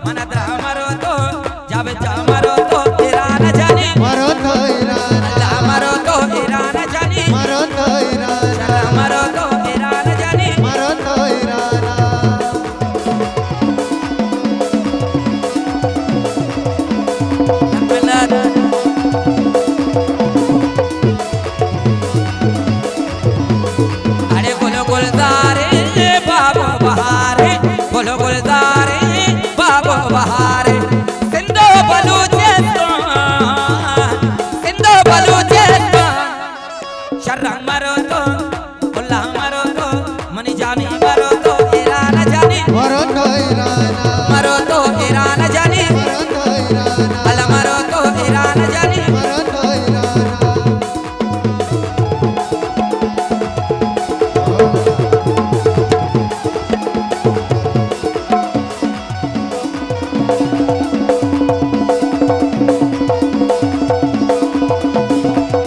मन मरो तो जब मरो तो ईरान जानी मरो तो ईरान मरो तो ईरान जानी मरो तो ईरान मरो तो ईरान जानी मरो तो ईरान अरे बोलो गुलजारे बाबो बहारे बोलो गुलजारे बाबो बहारे